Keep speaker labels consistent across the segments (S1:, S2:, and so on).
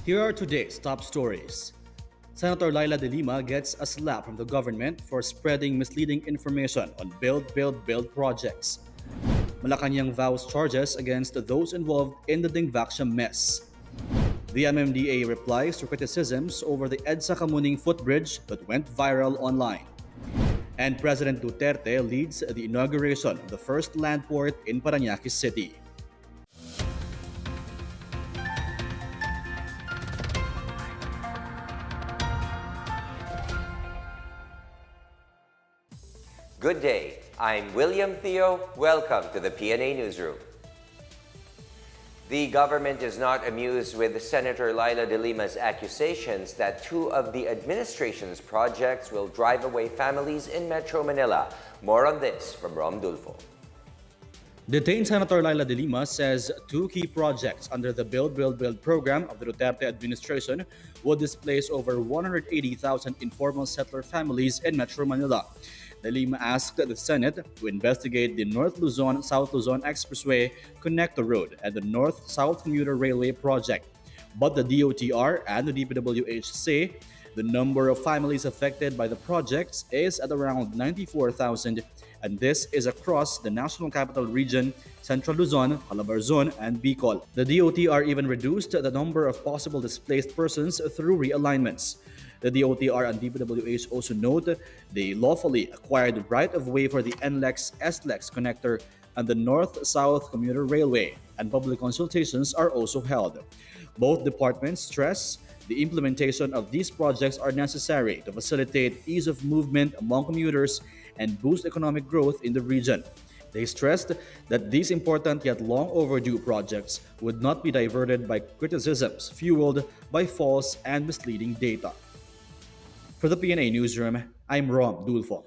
S1: Here are today's top stories. Senator Laila de Lima gets a slap from the government for spreading misleading information on build projects. Malacanang vows charges against those involved in the Dengvaxia mess. The MMDA replies to criticisms over the EDSA Kamuning footbridge that went viral online. And President Duterte leads the inauguration of the first Landport in Parañaque City.
S2: Good day, I'm William Theo. Welcome to the PNA Newsroom. The government is not amused with Senator Laila de Lima's accusations that two of the administration's projects will drive away families in Metro Manila. More on this from Rom Dulfo.
S1: Detained Senator Laila de Lima says two key projects under the Build program of the Duterte administration would displace over 180,000 informal settler families in Metro Manila. De Lima asked the Senate to investigate the North Luzon-South Luzon Expressway Connector Road and the North-South Commuter Railway project. But the DOTR and the DPWH say the number of families affected by the projects is at around 94,000, and this is across the National Capital Region, Central Luzon, Calabarzon, and Bicol. The DOTR even reduced the number of possible displaced persons through realignments. The DOTR and DPWH also note they lawfully acquired the right-of-way for the NLEX-SLEX connector and the North-South Commuter Railway, and public consultations are also held. Both departments stress the implementation of these projects are necessary to facilitate ease of movement among commuters and boost economic growth in the region. They stressed that these important yet long overdue projects would not be diverted by criticisms fueled by false and misleading data. For the PNA Newsroom, I'm Rom Dulfo.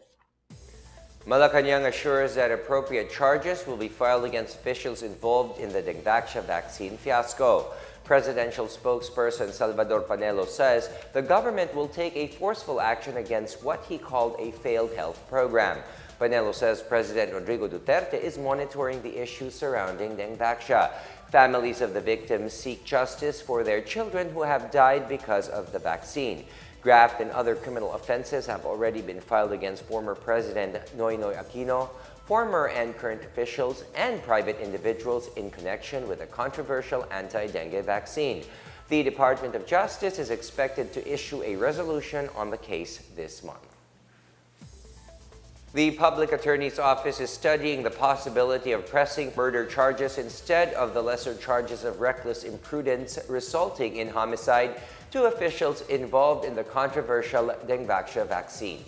S2: Malacanang assures that appropriate charges will be filed against officials involved in the Dengvaxia vaccine fiasco. Presidential spokesperson Salvador Panelo says the government will take a forceful action against what he called a failed health program. Panelo says President Rodrigo Duterte is monitoring the issues surrounding Dengvaxia. Families of the victims seek justice for their children who have died because of the vaccine. Graft and other criminal offenses have already been filed against former President Noynoy Aquino, former and current officials, and private individuals in connection with the controversial anti-dengue vaccine. The Department of Justice is expected to issue a resolution on the case this month. The Public Attorney's Office is studying the possibility of pressing murder charges instead of the lesser charges of reckless imprudence resulting in homicide to officials involved in the controversial Dengvaxia vaccine.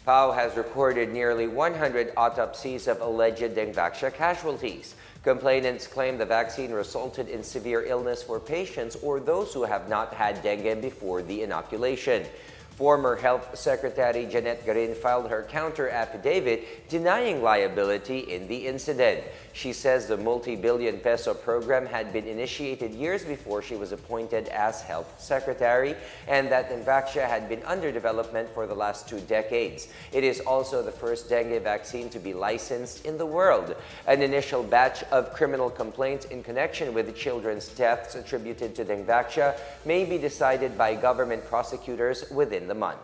S2: PAO has reported nearly 100 autopsies of alleged Dengvaxia casualties. Complainants claim the vaccine resulted in severe illness for patients or those who have not had dengue before the inoculation. Former Health Secretary Janet Garin filed her counter-affidavit denying liability in the incident. She says the multi-billion peso program had been initiated years before she was appointed as Health Secretary and that Dengvaxia had been under development for the last 2 decades. It is also the first dengue vaccine to be licensed in the world. An initial batch of criminal complaints in connection with children's deaths attributed to Dengvaxia may be decided by government prosecutors within the month.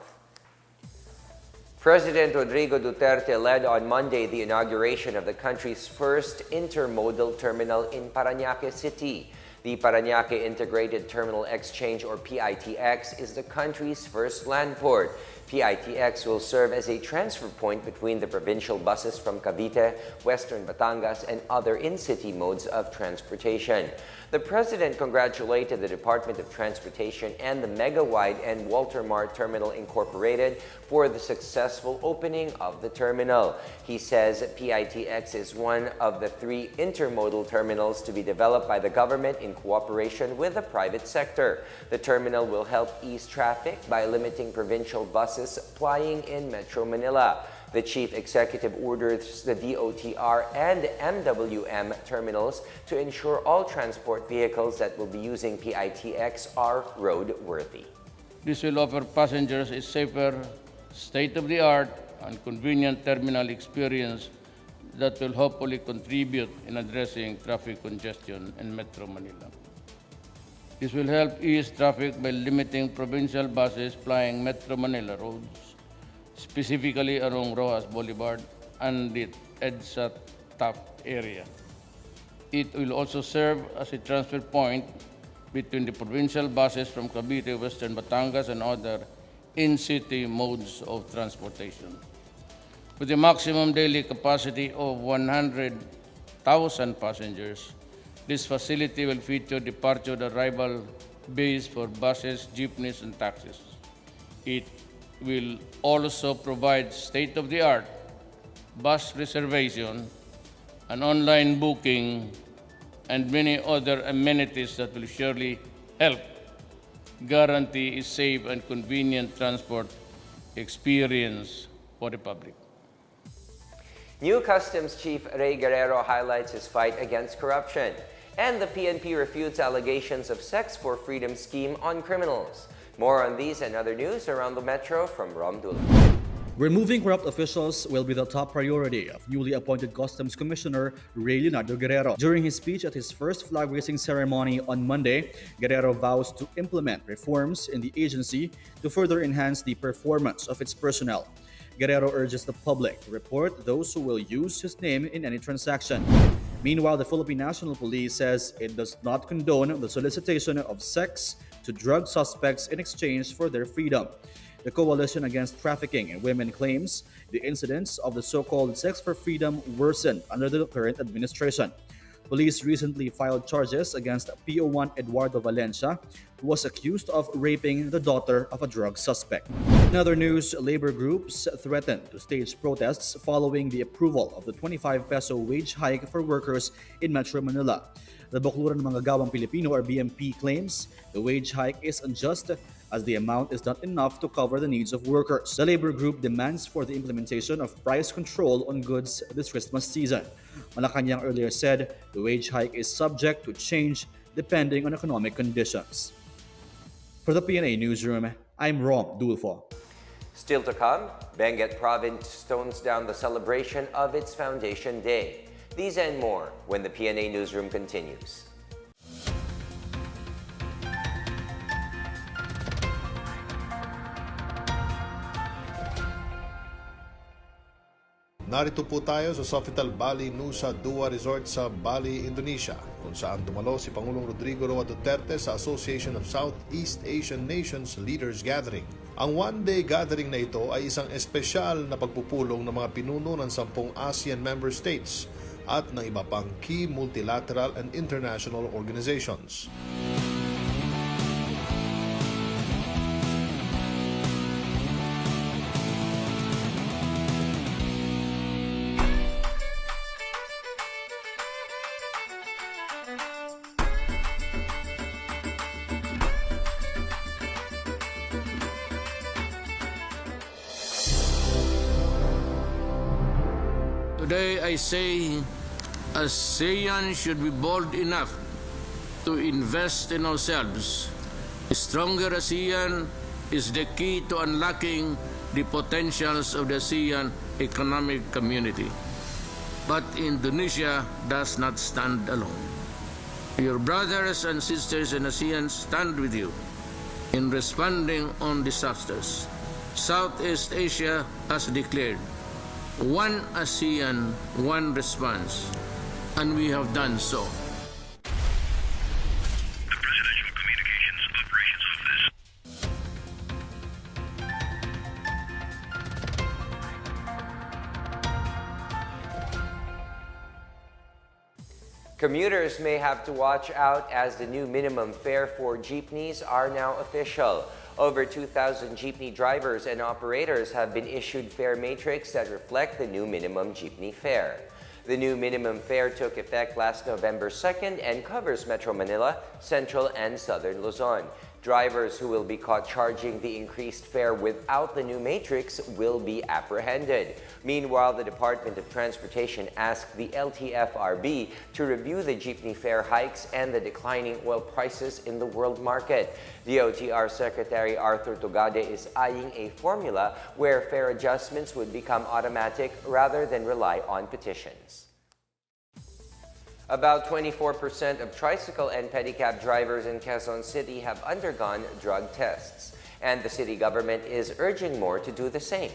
S2: President Rodrigo Duterte led on Monday the inauguration of the country's first intermodal terminal in Parañaque City. The Parañaque Integrated Terminal Exchange, or PITX, is the country's first land port. PITX will serve as a transfer point between the provincial buses from Cavite, Western Batangas, and other in-city modes of transportation. The President congratulated the Department of Transportation and the Megawide and Walter Mart Terminal Incorporated for the successful opening of the terminal. He says PITX is one of the 3 intermodal terminals to be developed by the government in cooperation with the private sector. The terminal will help ease traffic by limiting provincial buses plying in Metro Manila. The Chief Executive orders the DOTR and MWM terminals to ensure all transport vehicles that will be using PITX are roadworthy.
S3: This will offer passengers a safer, state-of-the-art, and convenient terminal experience that will hopefully contribute in addressing traffic congestion in Metro Manila. This will help ease traffic by limiting provincial buses plying Metro Manila roads, specifically along Rojas Boulevard and the EDSA Taft area. It will also serve as a transfer point between the provincial buses from Cavite, Western Batangas, and other in-city modes of transportation. With a maximum daily capacity of 100,000 passengers, this facility will feature departure and arrival bays for buses, jeepneys, and taxis. It will also provide state-of-the-art bus reservation and online booking and many other amenities that will surely help guarantee a safe and convenient transport experience for the public.
S2: New Customs Chief Ray Guerrero highlights his fight against corruption, and the PNP refutes allegations of Sex for Freedom scheme on criminals. More on these and other news around the metro from Rom Dula.
S1: Removing corrupt officials will be the top priority of newly appointed Customs Commissioner Ray Leonardo Guerrero. During his speech at his first flag-raising ceremony on Monday, Guerrero vows to implement reforms in the agency to further enhance the performance of its personnel. Guerrero urges the public to report those who will use his name in any transaction. Meanwhile, the Philippine National Police says it does not condone the solicitation of sex to drug suspects in exchange for their freedom. The Coalition Against Trafficking in Women claims the incidents of the so-called Sex for Freedom worsened under the current administration. Police recently filed charges against PO1 Eduardo Valencia, who was accused of raping the daughter of a drug suspect. In other news, labor groups threatened to stage protests following the approval of the 25 peso wage hike for workers in Metro Manila. The Bokluran ng Manggagawang Pilipino or BMP claims the wage hike is unjust as the amount is not enough to cover the needs of workers. The labor group demands for the implementation of price control on goods this Christmas season. Malacanang earlier said the wage hike is subject to change depending on economic conditions. For the PNA Newsroom, I'm Rom Dulfo.
S2: Still to come, Benguet Province tones down the celebration of its Foundation Day. These and more when the PNA Newsroom continues.
S4: Narito po tayo sa Sofitel Bali Nusa Dua Resort sa Bali, Indonesia, kung saan dumalo si Pangulong Rodrigo Roa Duterte sa Association of Southeast Asian Nations Leaders Gathering. Ang one-day gathering na ito ay isang espesyal na pagpupulong ng mga pinuno ng 10 ASEAN member states at ng iba pang key multilateral and international organizations.
S3: Today I say ASEAN should be bold enough to invest in ourselves. A stronger ASEAN is the key to unlocking the potentials of the ASEAN economic community. But Indonesia does not stand alone. Your brothers and sisters in ASEAN stand with you in responding on disasters. Southeast Asia has declared one ASEAN, one response, and we have done so.
S5: The Presidential Communications Operations Office.
S2: Commuters may have to watch out as the new minimum fare for jeepneys are now official. Over 2,000 jeepney drivers and operators have been issued fare matrix that reflect the new minimum jeepney fare. The new minimum fare took effect last November 2nd and covers Metro Manila, Central and Southern Luzon. Drivers who will be caught charging the increased fare without the new matrix will be apprehended. Meanwhile, the Department of Transportation asked the LTFRB to review the jeepney fare hikes and the declining oil prices in the world market. DOTR Secretary Arthur Tugade is eyeing a formula where fare adjustments would become automatic rather than rely on petitions. About 24% of tricycle and pedicab drivers in Quezon City have undergone drug tests, and the city government is urging more to do the same.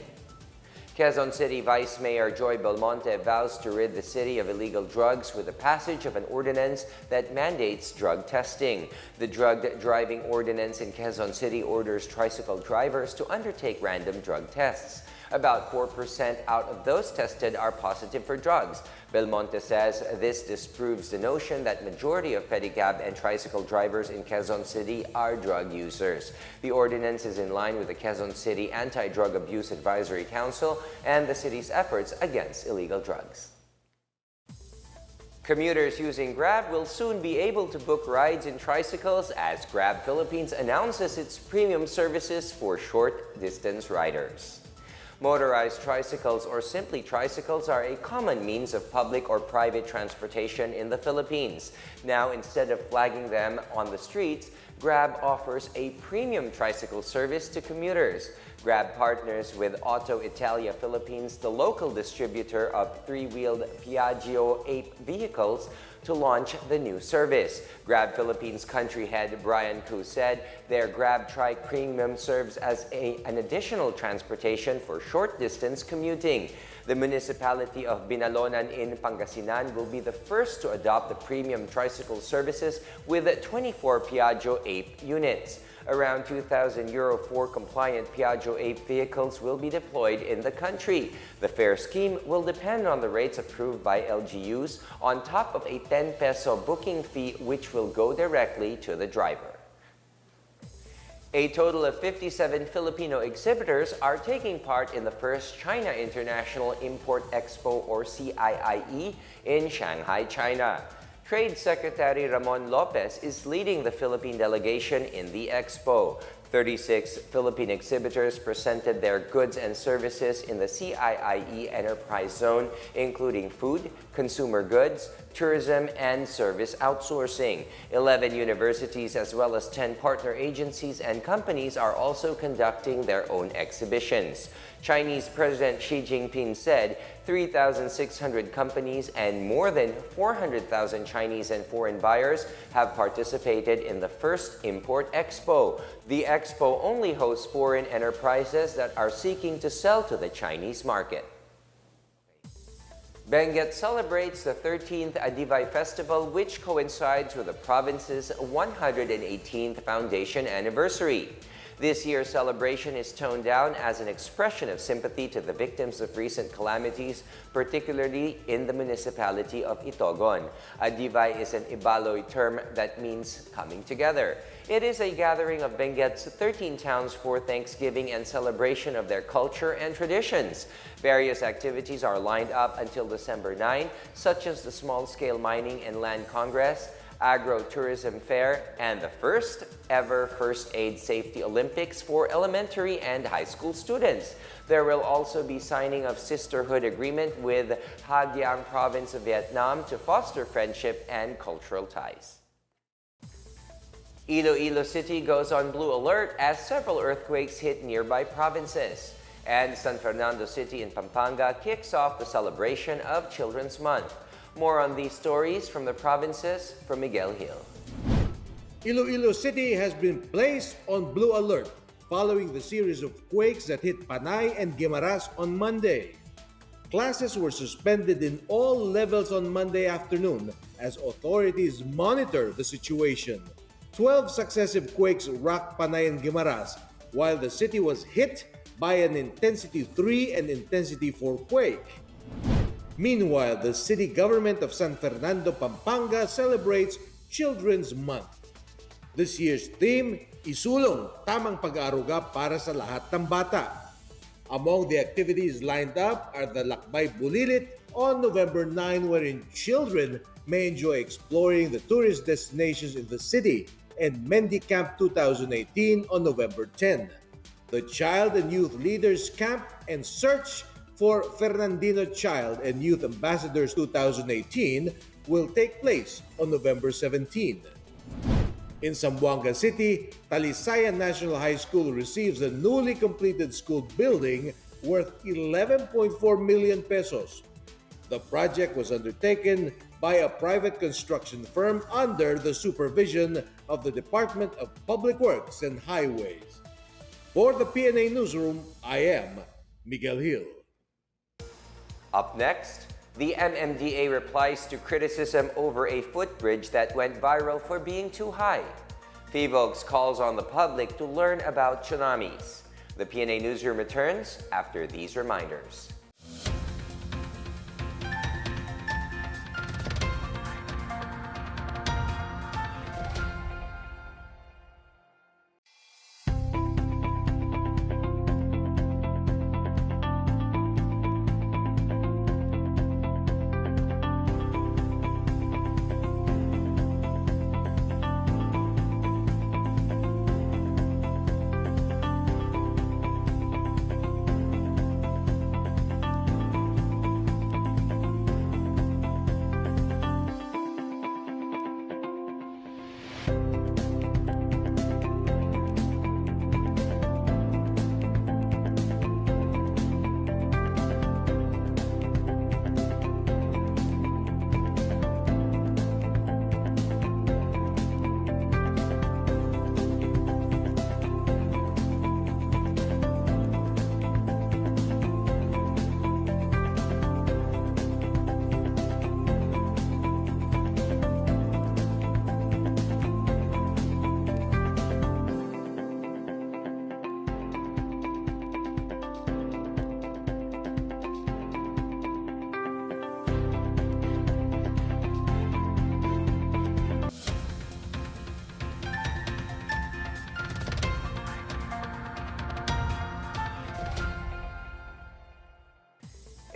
S2: Quezon City Vice Mayor Joy Belmonte vows to rid the city of illegal drugs with the passage of an ordinance that mandates drug testing. The drug driving ordinance in Quezon City orders tricycle drivers to undertake random drug tests. About 4% out of those tested are positive for drugs. Belmonte says this disproves the notion that majority of pedicab and tricycle drivers in Quezon City are drug users. The ordinance is in line with the Quezon City Anti-Drug Abuse Advisory Council and the city's efforts against illegal drugs. Commuters using Grab will soon be able to book rides in tricycles as Grab Philippines announces its premium services for short-distance riders. Motorized tricycles, or simply tricycles, are a common means of public or private transportation in the Philippines. Now, instead of flagging them on the streets, Grab offers a premium tricycle service to commuters. Grab partners with Auto Italia Philippines, the local distributor of three-wheeled Piaggio Ape vehicles, to launch the new service. Grab Philippines country head Brian Koo said their Grab Trike Premium serves as an additional transportation for short-distance commuting. The municipality of Binalonan in Pangasinan will be the first to adopt the premium tricycle services with 24 Piaggio Ape units. Around 2,000 Euro 4 compliant Piaggio Ape vehicles will be deployed in the country. The fare scheme will depend on the rates approved by LGUs on top of a 10 peso booking fee which will go directly to the driver. A total of 57 Filipino exhibitors are taking part in the first China International Import Expo, or CIIE, in Shanghai, China. Trade Secretary Ramon Lopez is leading the Philippine delegation in the Expo. 36 Philippine exhibitors presented their goods and services in the CIIE Enterprise Zone, including food, consumer goods, tourism, and service outsourcing. 11 universities as well as 10 partner agencies and companies are also conducting their own exhibitions. Chinese President Xi Jinping said 3,600 companies and more than 400,000 Chinese and foreign buyers have participated in the first Import Expo. The Expo only hosts foreign enterprises that are seeking to sell to the Chinese market. Benguet celebrates the 13th Bengay Festival, which coincides with the province's 118th foundation anniversary. This year's celebration is toned down as an expression of sympathy to the victims of recent calamities, particularly in the municipality of Itogon. Adivay is an Ibaloy term that means coming together. It is a gathering of Benguet's 13 towns for Thanksgiving and celebration of their culture and traditions. Various activities are lined up until December 9, such as the Small-Scale Mining and Land Congress, Agro-Tourism Fair, and the first ever First Aid Safety Olympics for elementary and high school students. There will also be signing of sisterhood agreement with Ha Giang Province of Vietnam to foster friendship and cultural ties. Iloilo City goes on blue alert as several earthquakes hit nearby provinces. And San Fernando City in Pampanga kicks off the celebration of Children's Month. More on these stories from the provinces from Miguel Hill.
S6: Iloilo City has been placed on blue alert following the series of quakes that hit Panay and Guimaras on Monday. Classes were suspended in all levels on Monday afternoon as authorities monitor the situation. 12 successive quakes rocked Panay and Guimaras, while the city was hit by an intensity 3 and intensity 4 quake. Meanwhile, the city government of San Fernando, Pampanga celebrates Children's Month. This year's theme, Isulong, tamang pag-aaruga para sa lahat ng bata. Among the activities lined up are the Lakbay Bulilit on November 9, wherein children may enjoy exploring the tourist destinations in the city, and Mendi Camp 2018 on November 10. The Child and Youth Leaders Camp and Search for Fernandino Child and Youth Ambassadors 2018 will take place on November 17. In Zamboanga City, Talisayan National High School receives a newly completed school building worth 11.4 million pesos. The project was undertaken by a private construction firm under the supervision of the Department of Public Works and Highways. For the PNA Newsroom, I am Miguel Hill.
S2: Up next, the MMDA replies to criticism over a footbridge that went viral for being too high. FIVOX calls on the public to learn about tsunamis. The PNA Newsroom returns after these reminders.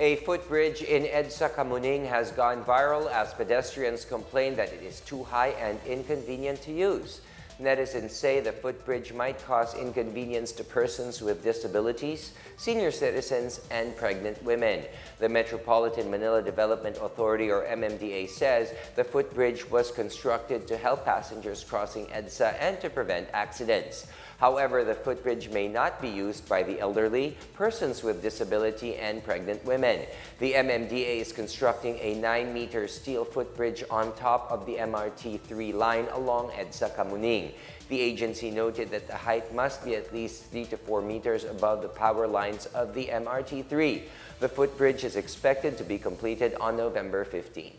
S2: A footbridge in EDSA Kamuning has gone viral as pedestrians complain that it is too high and inconvenient to use. Netizens say the footbridge might cause inconvenience to persons with disabilities, senior citizens, and pregnant women. The Metropolitan Manila Development Authority, or MMDA, says the footbridge was constructed to help passengers crossing EDSA and to prevent accidents. However, the footbridge may not be used by the elderly, persons with disability, and pregnant women. The MMDA is constructing a 9-meter steel footbridge on top of the MRT-3 line along EDSA Kamuning. The agency noted that the height must be at least 3 to 4 meters above the power lines of the MRT-3. The footbridge is expected to be completed on November 15.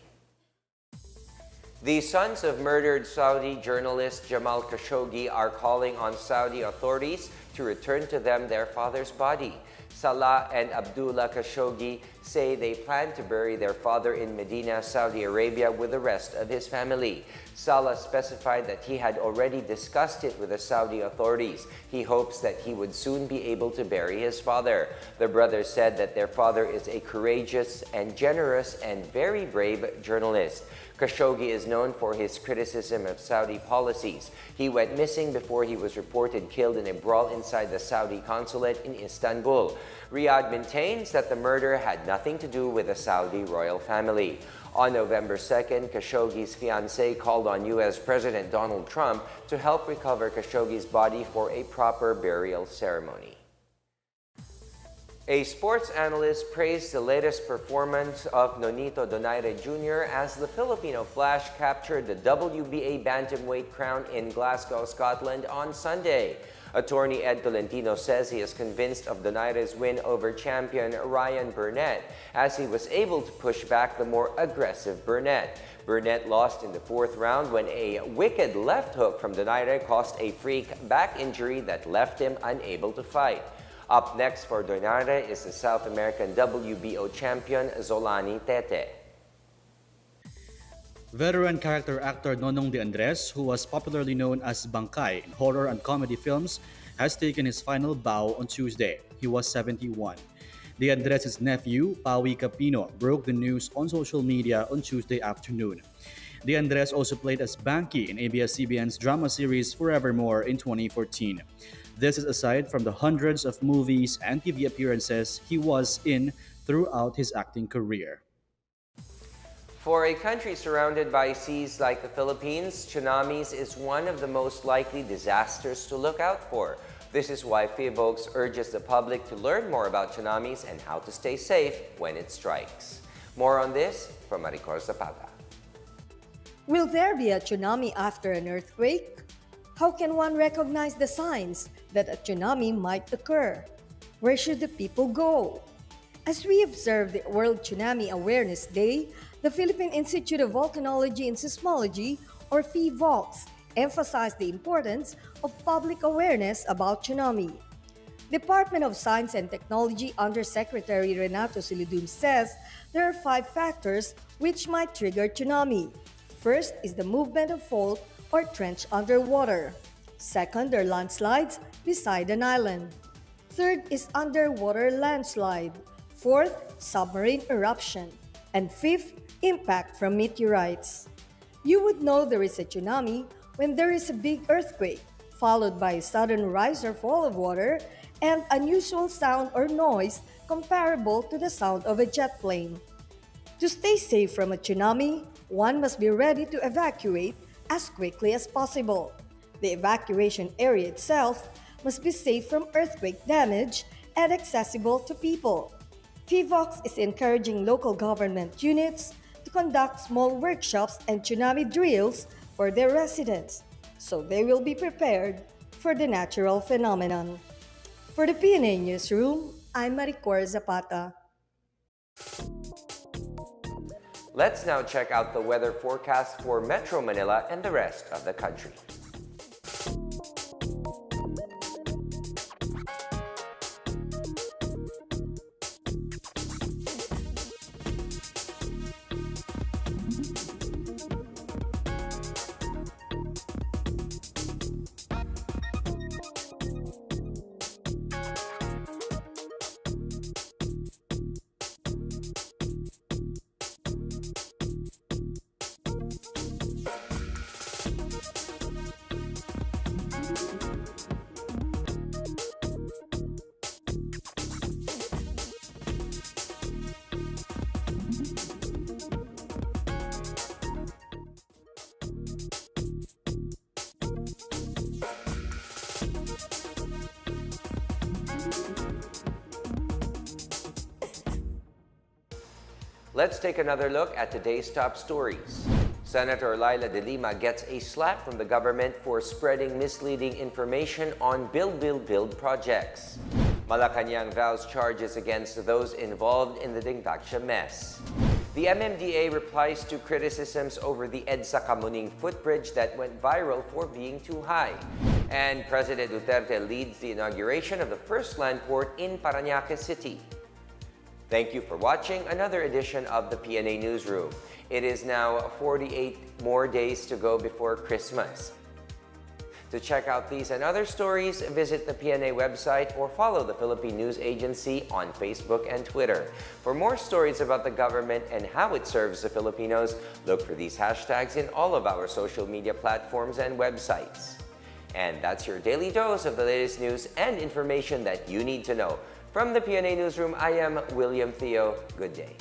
S2: The sons of murdered Saudi journalist Jamal Khashoggi are calling on Saudi authorities to return to them their father's body. Salah and Abdullah Khashoggi say they plan to bury their father in Medina, Saudi Arabia with the rest of his family. Salah specified that he had already discussed it with the Saudi authorities. He hopes that he would soon be able to bury his father. The brothers said that their father is a courageous and generous and very brave journalist. Khashoggi is known for his criticism of Saudi policies. He went missing before he was reported killed in a brawl inside the Saudi consulate in Istanbul. Riyadh maintains that the murder had nothing to do with the Saudi royal family. On November 2nd, Khashoggi's fiancée called on U.S. President Donald Trump to help recover Khashoggi's body for a proper burial ceremony. A sports analyst praised the latest performance of Nonito Donaire Jr. as the Filipino Flash captured the WBA bantamweight crown in Glasgow, Scotland on Sunday. Attorney Ed Tolentino says he is convinced of Donaire's win over champion Ryan Burnett, as he was able to push back the more aggressive Burnett. Burnett lost in the 4th round when a wicked left hook from Donaire caused a freak back injury that left him unable to fight. Up next for Donaire is the South American WBO champion Zolani Tete.
S1: Veteran character actor Nonong de Andres, who was popularly known as Bangkay in horror and comedy films, has taken his final bow on Tuesday. He was 71. De Andres' nephew, Pawi Capino, broke the news on social media on Tuesday afternoon. De Andres also played as Banky in ABS-CBN's drama series Forevermore in 2014. This is aside from the hundreds of movies and TV appearances he was in throughout his acting career.
S2: For a country surrounded by seas like the Philippines, tsunamis is one of the most likely disasters to look out for. This is why FIVOX urges the public to learn more about tsunamis and how to stay safe when it strikes. More on this from Maricor Zapata.
S7: Will there be a tsunami after an earthquake? How can one recognize the signs that a tsunami might occur? Where should the people go? As we observe the World Tsunami Awareness Day, the Philippine Institute of Volcanology and Seismology, or PHIVOLCS, emphasized the importance of public awareness about tsunami. Department of Science and Technology Undersecretary Renato Silidun says there are 5 factors which might trigger tsunami. First is the movement of fault or trench underwater. Second are landslides beside an island. Third is underwater landslide. Fourth, submarine eruption. And fifth, impact from meteorites. You would know there is a tsunami when there is a big earthquake, followed by a sudden rise or fall of water, and unusual sound or noise comparable to the sound of a jet plane. To stay safe from a tsunami, one must be ready to evacuate as quickly as possible. The evacuation area itself must be safe from earthquake damage and accessible to people. PHIVOLCS is encouraging local government units to conduct small workshops and tsunami drills for their residents, so they will be prepared for the natural phenomenon. For the PNA Newsroom, I'm Maricor Zapata.
S2: Let's now check out the weather forecast for Metro Manila and the rest of the country. Let's take another look at today's top stories. Senator Laila de Lima gets a slap from the government for spreading misleading information on build projects. Malacanang vows charges against those involved in the Dengvaxia mess. The MMDA replies to criticisms over the EDSA Kamuning footbridge that went viral for being too high. And President Duterte leads the inauguration of the first Landport in Quezon City. Thank you for watching another edition of the PNA Newsroom. It is now 48 more days to go before Christmas. To check out these and other stories, visit the PNA website or follow the Philippine News Agency on Facebook and Twitter. For more stories about the government and how it serves the Filipinos, look for these hashtags in all of our social media platforms and websites. And that's your daily dose of the latest news and information that you need to know. From the PNA Newsroom, I am William Theo. Good day.